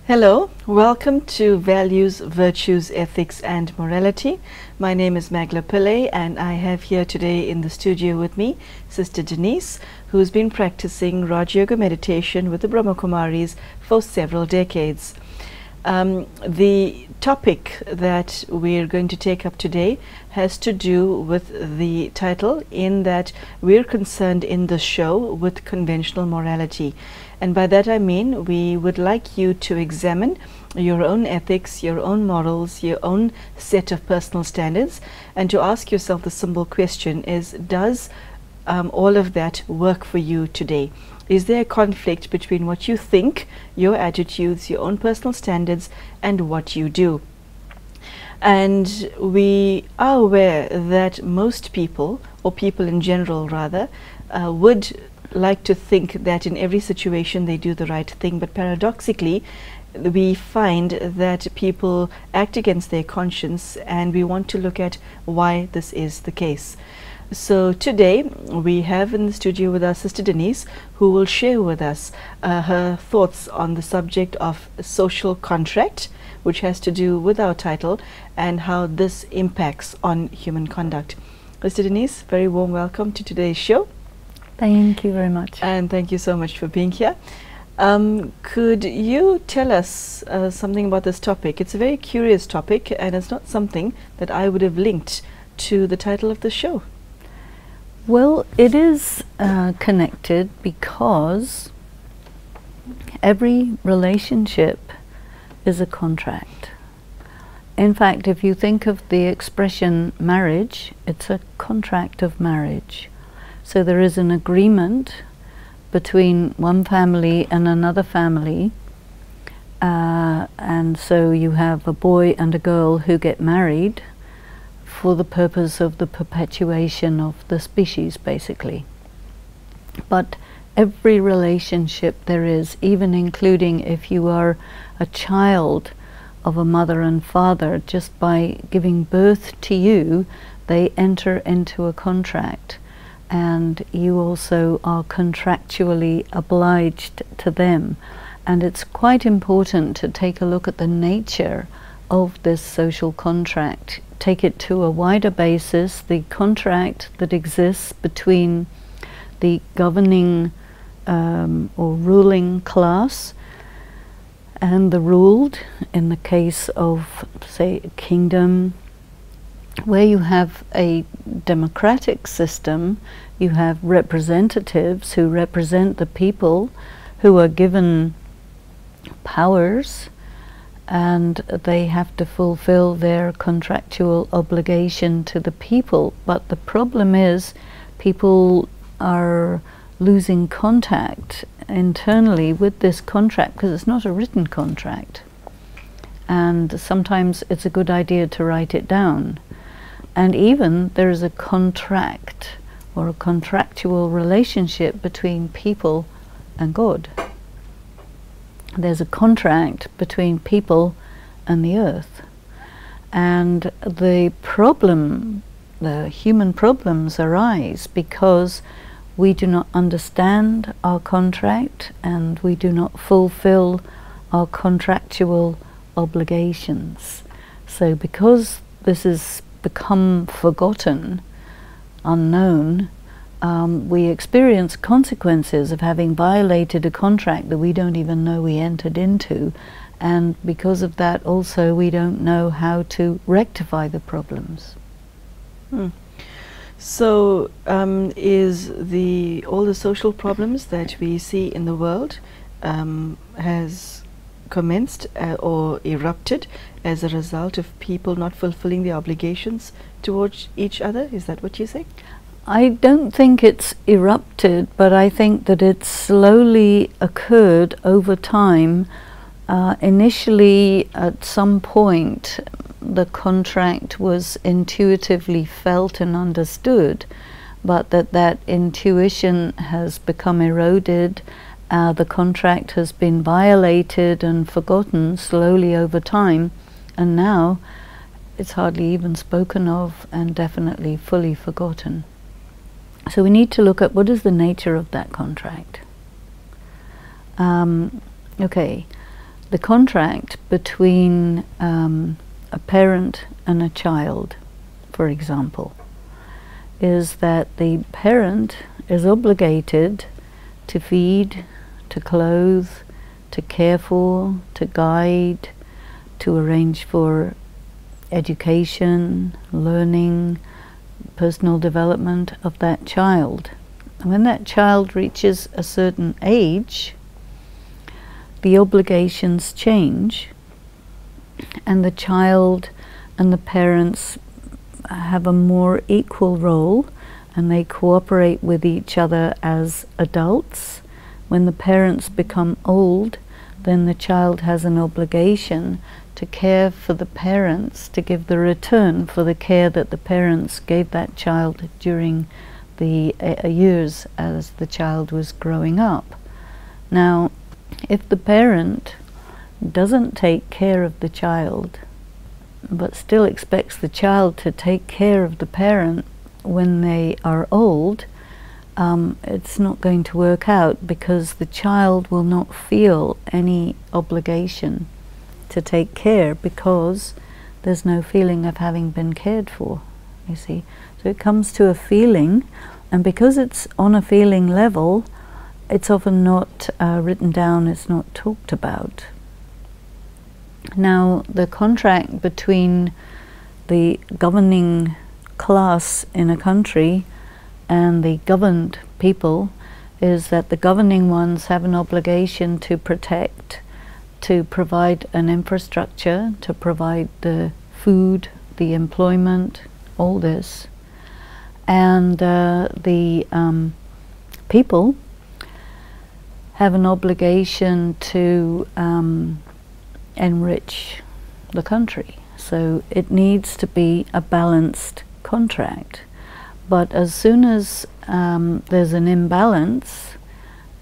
Hello, welcome to Values, Virtues, Ethics and Morality. My name is Magela Pillay and I have here today in the studio with me Sister Denise, who's been practicing Raj Yoga meditation with the Brahma Kumaris for several decades. The topic that we're going to take up today has to do with the title, in that we're concerned in the show with conventional morality. And by that I mean we would like you to examine your own ethics, your own morals, your own set of personal standards, and to ask yourself the simple question is, does all of that work for you today? Is there a conflict between what you think, your attitudes, your own personal standards, and what you do? And we are aware that most people, or people in general rather, would like to think that in every situation they do the right thing, but paradoxically we find that people act against their conscience, and we want to look at why this is the case. So today we have in the studio with us Sister Denise, who will share with us her thoughts on the subject of social contract, which has to do with our title and how this impacts on human conduct. Sister Denise, very warm welcome to today's show. Thank you very much. And thank you so much for being here. Could you tell us something about this topic? It's a very curious topic, and it's not something that I would have linked to the title of the show. Well, it is connected because every relationship is a contract. In fact, if you think of the expression marriage, it's a contract of marriage. So there is an agreement between one family and another family, and so you have a boy and a girl who get married for the purpose of the perpetuation of the species, basically. But every relationship there is, even including if you are a child of a mother and father, just by giving birth to you, they enter into a contract, and you also are contractually obliged to them. And it's quite important to take a look at the nature of this social contract, take it to a wider basis, the contract that exists between the governing or ruling class and the ruled, in the case of, say, a kingdom, where you have a democratic system. You have representatives who represent the people, who are given powers, and they have to fulfill their contractual obligation to the people. But the problem is people are losing contact internally with this contract because it's not a written contract, and sometimes it's a good idea to write it down. And even there is a contract or a contractual relationship between people and God. There's a contract between people and the earth. And the problem, the human problems arise because we do not understand our contract and we do not fulfill our contractual obligations. So because this has become forgotten, unknown, we experience consequences of having violated a contract that we don't even know we entered into, and because of that also we don't know how to rectify the problems. So is all the social problems that we see in the world has commenced or erupted as a result of people not fulfilling their obligations towards each other? Is that what you say? I don't think it's erupted, but I think that it slowly occurred over time. Initially, at some point, the contract was intuitively felt and understood, but that intuition has become eroded. The contract has been violated and forgotten slowly over time, and now it's hardly even spoken of and definitely fully forgotten. So we need to look at what is the nature of that contract. Okay, the contract between a parent and a child, for example, is that the parent is obligated to feed, to clothe, to care for, to guide, to arrange for education, learning, personal development of that child. And when that child reaches a certain age, the obligations change, and the child and the parents have a more equal role, and they cooperate with each other as adults. When the parents become old, then the child has an obligation to care for the parents, to give the return for the care that the parents gave that child during the years as the child was growing up. Now, if the parent doesn't take care of the child, but still expects the child to take care of the parent when they are old, it's not going to work out, because the child will not feel any obligation to take care, because there's no feeling of having been cared for, you see. So it comes to a feeling, and because it's on a feeling level, it's often not written down, it's not talked about. Now, the contract between the governing class in a country and the governed people is that the governing ones have an obligation to protect, to provide an infrastructure, to provide the food, the employment, all this. And the people have an obligation to enrich the country. So it needs to be a balanced contract. But as soon as there's an imbalance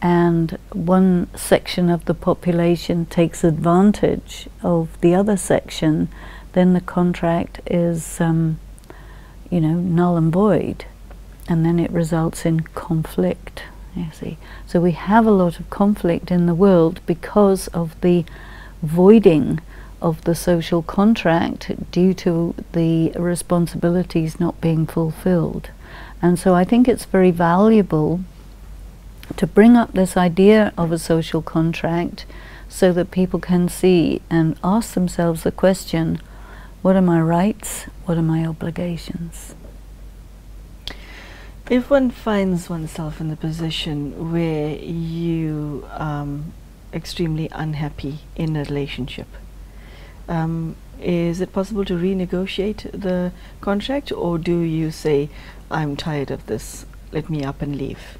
and one section of the population takes advantage of the other section, then the contract is, you know, null and void, and then it results in conflict, you see. So we have a lot of conflict in the world because of the voiding of the social contract due to the responsibilities not being fulfilled. And so I think it's very valuable to bring up this idea of a social contract so that people can see and ask themselves the question, what are my rights? What are my obligations? If one finds oneself in the position where you are extremely unhappy in a relationship, is it possible to renegotiate the contract, or do you say, I'm tired of this, let me up and leave?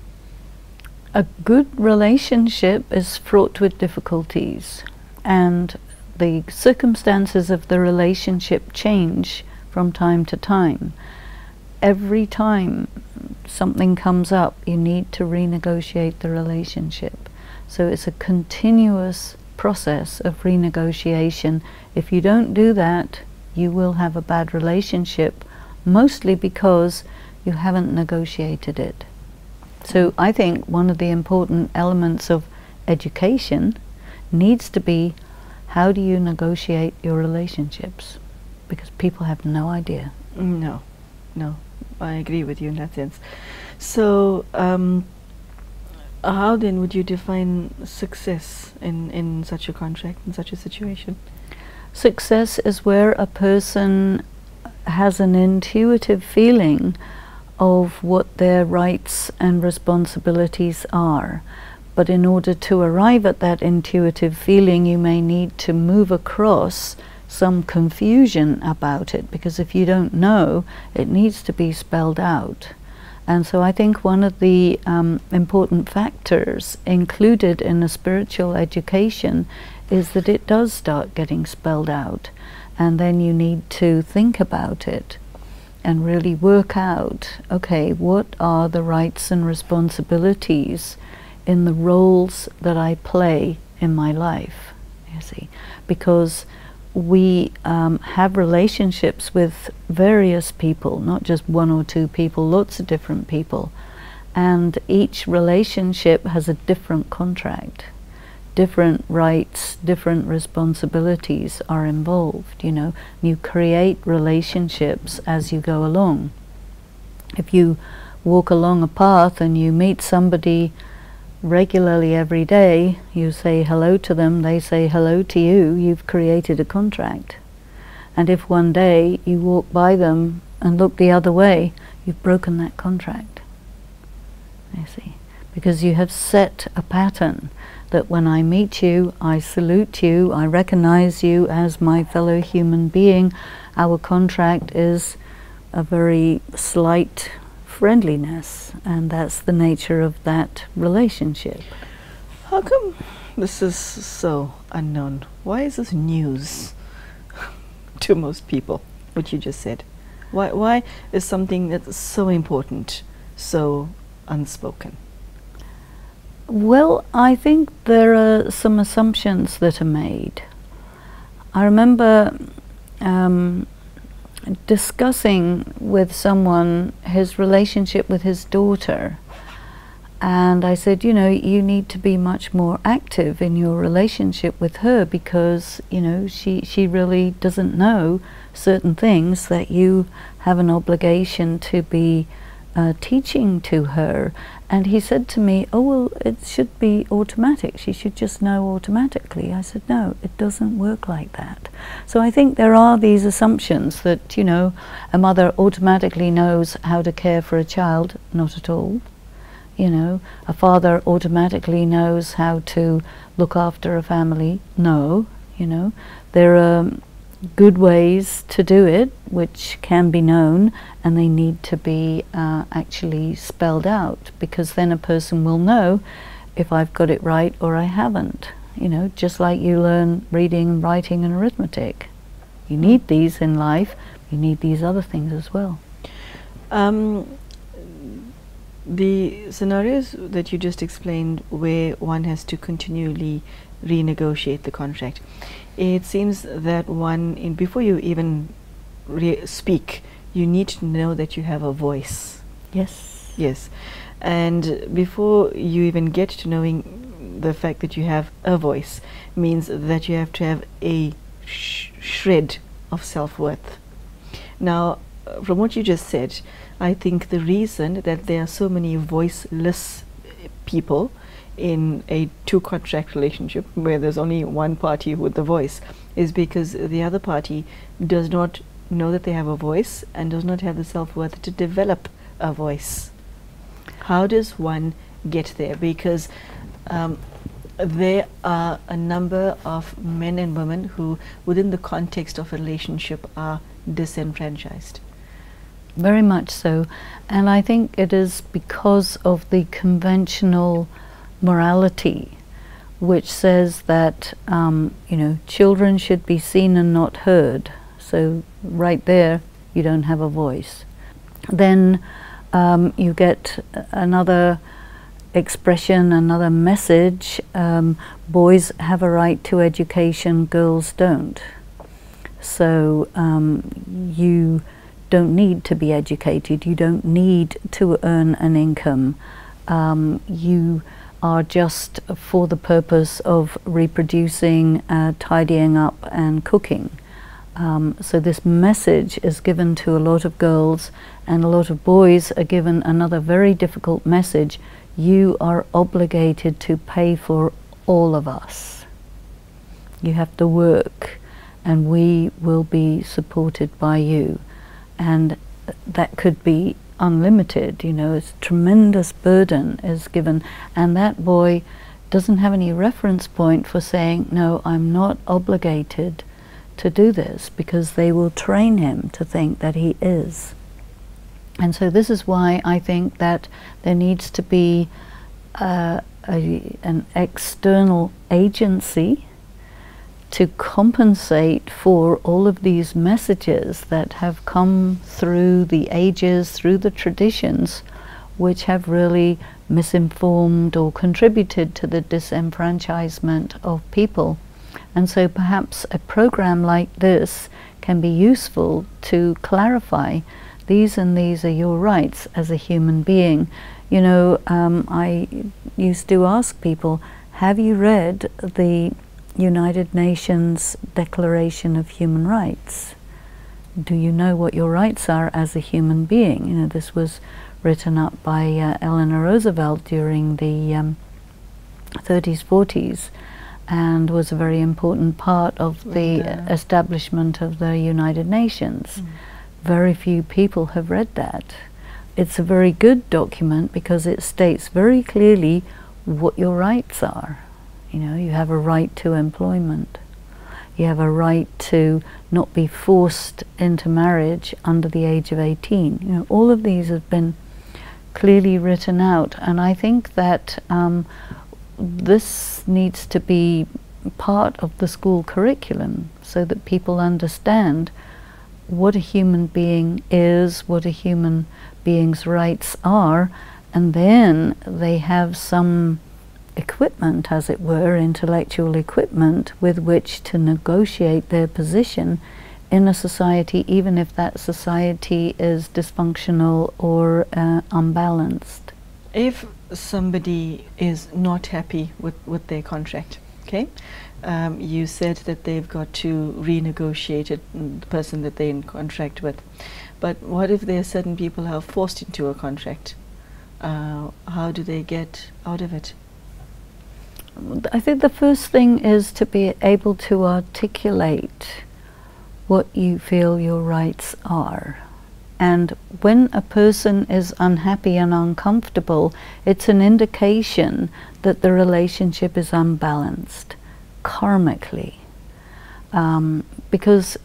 A good relationship is fraught with difficulties, and the circumstances of the relationship change from time to time. Every time something comes up, you need to renegotiate the relationship. So it's a continuous process of renegotiation. If you don't do that, you will have a bad relationship, mostly because you haven't negotiated it. So I think one of the important elements of education needs to be, how do you negotiate your relationships? Because people have no idea. No, I agree with you in that sense. So how then would you define success in such a contract, in such a situation? Success is where a person has an intuitive feeling of what their rights and responsibilities are. But in order to arrive at that intuitive feeling, you may need to move across some confusion about it, because if you don't know, it needs to be spelled out. And so I think one of the important factors included in a spiritual education is that it does start getting spelled out, and then you need to think about it and really work out, okay, what are the rights and responsibilities in the roles that I play in my life, you see, because we have relationships with various people, not just one or two people, lots of different people, and each relationship has a different contract. Different rights, different responsibilities are involved, you know. You create relationships as you go along. If you walk along a path and you meet somebody regularly every day, you say hello to them, they say hello to you, you've created a contract. And if one day you walk by them and look the other way, you've broken that contract, you see, because you have set a pattern that when I meet you, I salute you, I recognize you as my fellow human being. Our contract is a very slight friendliness, and that's the nature of that relationship. How come this is so unknown? Why is this news to most people, what you just said? Why is something that's so important so unspoken? Well, I think there are some assumptions that are made. I remember discussing with someone his relationship with his daughter, and I said, you know, you need to be much more active in your relationship with her, because, you know, she really doesn't know certain things that you have an obligation to be teaching to her. And he said to me, oh, well, it should be automatic. She should just know automatically. I said, no, it doesn't work like that. So I think there are these assumptions that, you know, a mother automatically knows how to care for a child. Not at all. You know, a father automatically knows how to look after a family. No, you know, there are good ways to do it which can be known, and they need to be actually spelled out, because then a person will know if I've got it right or I haven't. You know, just like you learn reading and writing and arithmetic. You need these in life, you need these other things as well. The scenarios that you just explained, where one has to continually renegotiate the contract, it seems that before you even speak, you need to know that you have a voice. Yes. Yes. And before you even get to knowing the fact that you have a voice, means that you have to have a shred of self-worth. Now, from what you just said, I think the reason that there are so many voiceless people in a two-contract relationship where there's only one party with the voice is because the other party does not know that they have a voice and does not have the self-worth to develop a voice. How does one get there? Because there are a number of men and women who, within the context of a relationship, are disenfranchised. Very much so. And I think it is because of the conventional morality, which says that you know, children should be seen and not heard. So right there, you don't have a voice. Then you get another expression, another message. Boys have a right to education, girls don't. So you don't need to be educated, you don't need to earn an income. You are just for the purpose of reproducing, tidying up and cooking. So this message is given to a lot of girls, and a lot of boys are given another very difficult message. You are obligated to pay for all of us. You have to work, and we will be supported by you. And that could be unlimited, you know, it's tremendous burden is given, and that boy doesn't have any reference point for saying, no, I'm not obligated to do this, because they will train him to think that he is. And so this is why I think that there needs to be an external agency to compensate for all of these messages that have come through the ages, through the traditions, which have really misinformed or contributed to the disenfranchisement of people. And so perhaps a program like this can be useful to clarify these and these are your rights as a human being. You know, I used to ask people, have you read the United Nations Declaration of Human Rights? Do you know what your rights are as a human being? You know, this was written up by Eleanor Roosevelt during the 30s, 40s, and was a very important part of the establishment of the United Nations. Very few people have read that. It's a very good document because it states very clearly what your rights are. You know, you have a right to employment. You have a right to not be forced into marriage under the age of 18. You know, all of these have been clearly written out, and I think that this needs to be part of the school curriculum so that people understand what a human being is, what a human being's rights are, and then they have some equipment, as it were, intellectual equipment with which to negotiate their position in a society, even if that society is dysfunctional or unbalanced. If somebody is not happy with their contract, okay, you said that they've got to renegotiate it, the person that they're in contract with. But what if there are certain people who are forced into a contract? How do they get out of it? I think the first thing is to be able to articulate what you feel your rights are. And when a person is unhappy and uncomfortable, it's an indication that the relationship is unbalanced, karmically. Because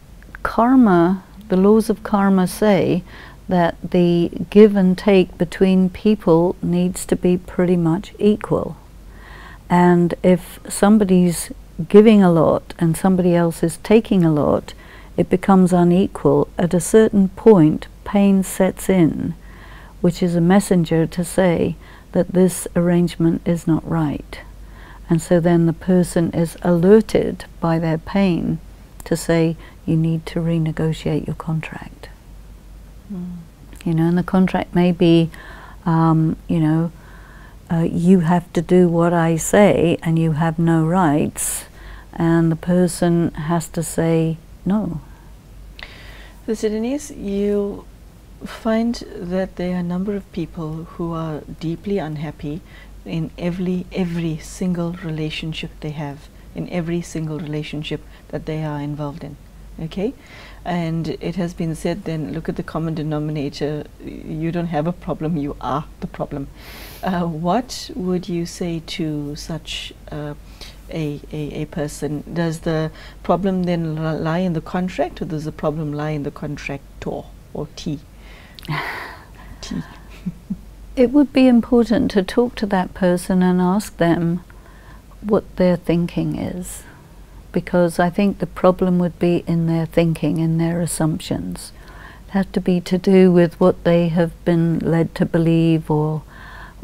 karma, the laws of karma say that the give and take between people needs to be pretty much equal. And if somebody's giving a lot and somebody else is taking a lot, it becomes unequal. At a certain point, pain sets in, which is a messenger to say that this arrangement is not right. And so then the person is alerted by their pain to say, you need to renegotiate your contract. You know, and the contract may be, you know, you have to do what I say and you have no rights, and the person has to say no. Sister Denise, you find that there are a number of people who are deeply unhappy in every single relationship they have, in every single relationship that they are involved in. Okay? And it has been said then, look at the common denominator, you don't have a problem, you are the problem. What would you say to such a person? Does the problem then lie in the contract, or does the problem lie in the contractor, or T? It would be important to talk to that person and ask them what their thinking is, because I think the problem would be in their thinking, in their assumptions. It has to be to do with what they have been led to believe or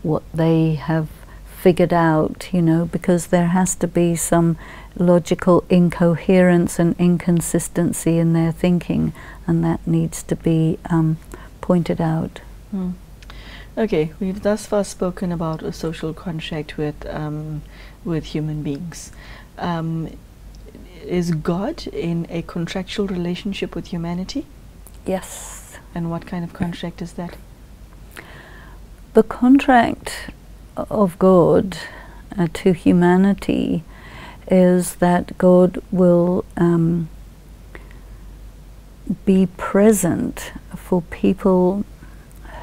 what they have figured out, you know, because there has to be some logical incoherence and inconsistency in their thinking, and that needs to be pointed out. Okay, we've thus far spoken about a social contract with human beings. Is God in a contractual relationship with humanity? Yes. And what kind of contract is that? The contract of God to humanity is that God will be present for people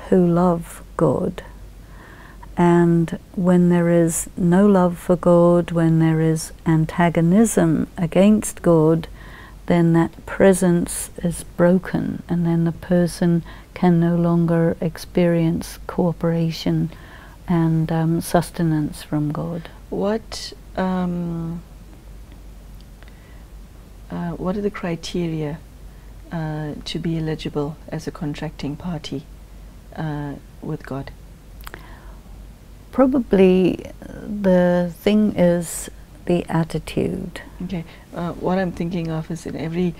who love God. And when there is no love for God, when there is antagonism against God, then that presence is broken, and then the person can no longer experience cooperation and sustenance from God. What are the criteria to be eligible as a contracting party with God? Probably the thing is the attitude. Okay, what I'm thinking of is in every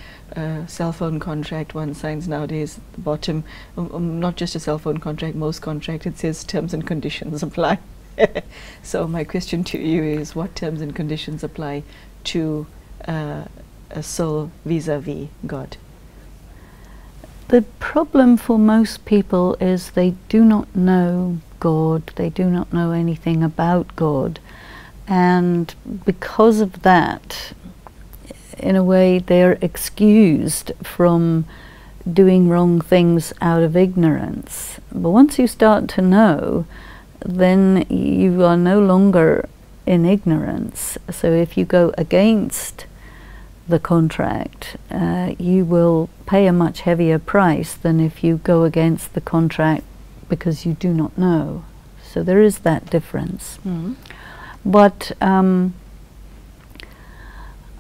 cell phone contract one signs nowadays, at the bottom, not just a cell phone contract, most contract, it says terms and conditions apply. So my question to you is, what terms and conditions apply to a soul vis-a-vis God? The problem for most people is they do not know God, they do not know anything about God, and because of that, in a way, they're excused from doing wrong things out of ignorance. But once you start to know, then you are no longer in ignorance. So if you go against the contract, you will pay a much heavier price than if you go against the contract because you do not know. So there is that difference. Mm-hmm. But I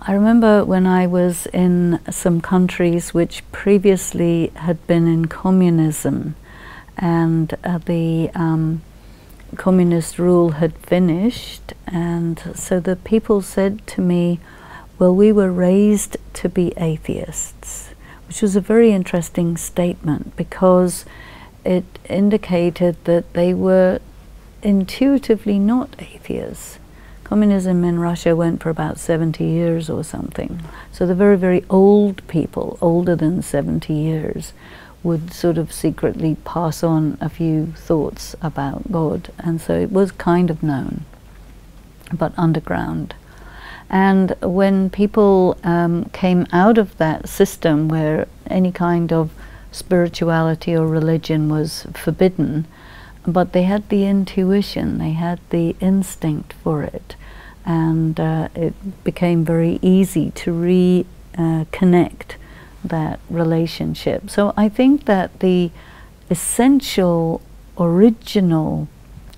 remember when I was in some countries which previously had been in communism, and the communist rule had finished, and so the people said to me, well, we were raised to be atheists, which was a very interesting statement because it indicated that they were intuitively not atheists. Communism in Russia went for about 70 years or something. So the very, very old people, older than 70 years, would sort of secretly pass on a few thoughts about God. And so it was kind of known, but underground. And when people came out of that system where any kind of spirituality or religion was forbidden, but they had the intuition, they had the instinct for it, and it became very easy to reconnect that relationship. So I think that the essential, original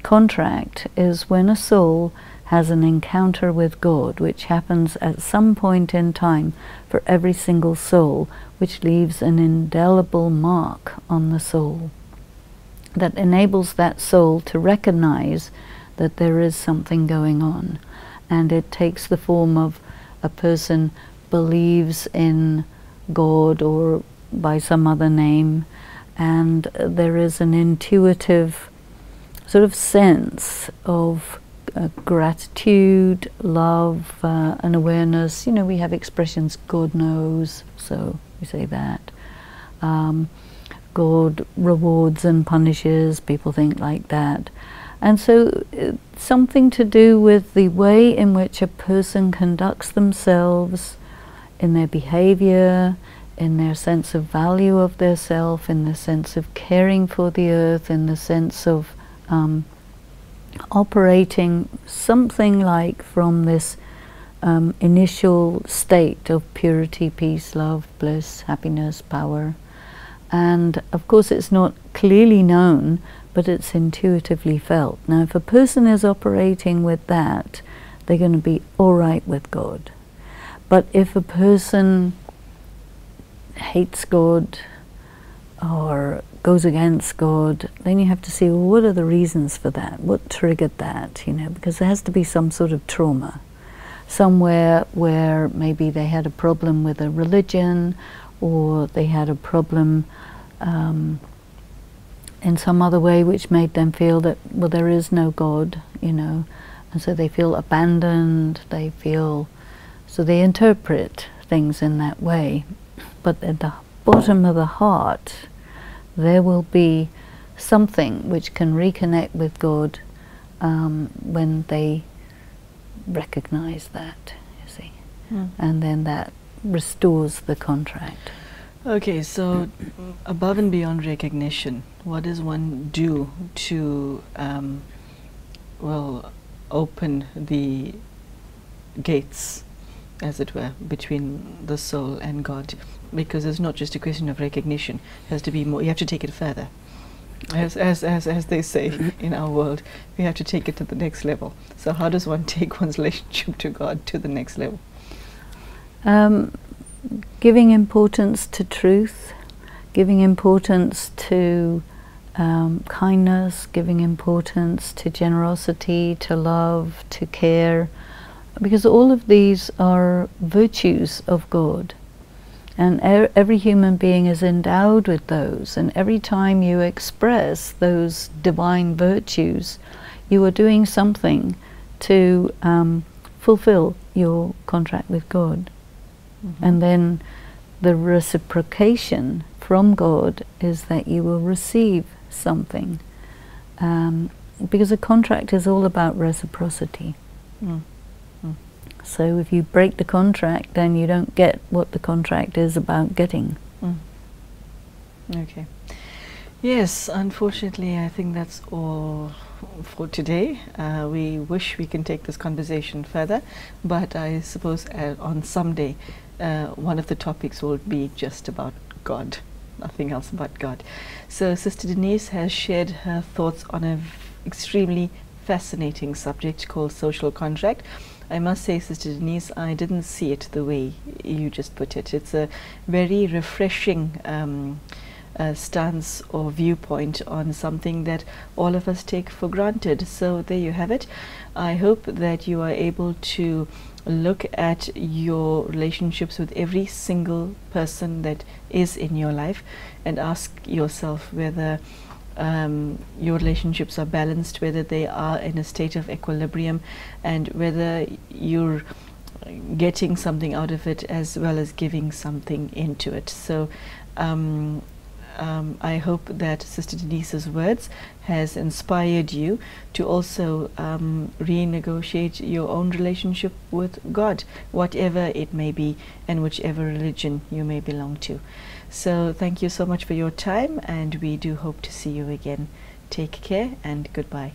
contract is when a soul has an encounter with God, which happens at some point in time for every single soul, which leaves an indelible mark on the soul that enables that soul to recognize that there is something going on. And it takes the form of a person believes in God or by some other name, and there is an intuitive sort of sense of gratitude, love, and awareness. You know, we have expressions, God knows, so we say that. God rewards and punishes, people think like that. And so something to do with the way in which a person conducts themselves, in their behavior, in their sense of value of their self, in the sense of caring for the earth, in the sense of operating something like from this initial state of purity, peace, love, bliss, happiness, power. And of course it's not clearly known, but it's intuitively felt. Now if a person is operating with that, they're going to be all right with God. But if a person hates God or goes against God, then you have to see, well, what are the reasons for that? What triggered that? You know, because there has to be some sort of trauma somewhere where maybe they had a problem with a religion, or they had a problem in some other way which made them feel that, well, there is no God, you know, and so they feel abandoned, they feel, so they interpret things in that way. But at the bottom of the heart, there will be something which can reconnect with God when they recognize that, you see. And then that restores the contract. Okay, so above and beyond recognition, what does one do to, well, open the gates as it were, between the soul and God, because it's not just a question of recognition. It has to be more. You have to take it further, as they say in our world. We have to take it to the next level. So how does one take one's relationship to God to the next level? Giving importance to truth, giving importance to kindness, giving importance to generosity, to love, to care, because all of these are virtues of God, and every human being is endowed with those, and every time you express those divine virtues, you are doing something to fulfill your contract with God. Mm-hmm. And then the reciprocation from God is that you will receive something, because a contract is all about reciprocity. Mm. Mm. So if you break the contract, then you don't get what the contract is about getting. Mm. Okay. Yes, unfortunately, I think that's all for today. We wish we can take this conversation further, but I suppose on some day one of the topics will be just about God, nothing else but God. So Sister Denise has shared her thoughts on an extremely fascinating subject called social contract. I must say, Sister Denise, I didn't see it the way you just put it. It's a very refreshing stance or viewpoint on something that all of us take for granted. So there you have it. I hope that you are able to look at your relationships with every single person that is in your life and ask yourself whether your relationships are balanced, whether they are in a state of equilibrium, and whether you're getting something out of it as well as giving something into it. So I hope that Sister Denise's words has inspired you to also renegotiate your own relationship with God, whatever it may be and whichever religion you may belong to. So thank you so much for your time, and we do hope to see you again. Take care and goodbye.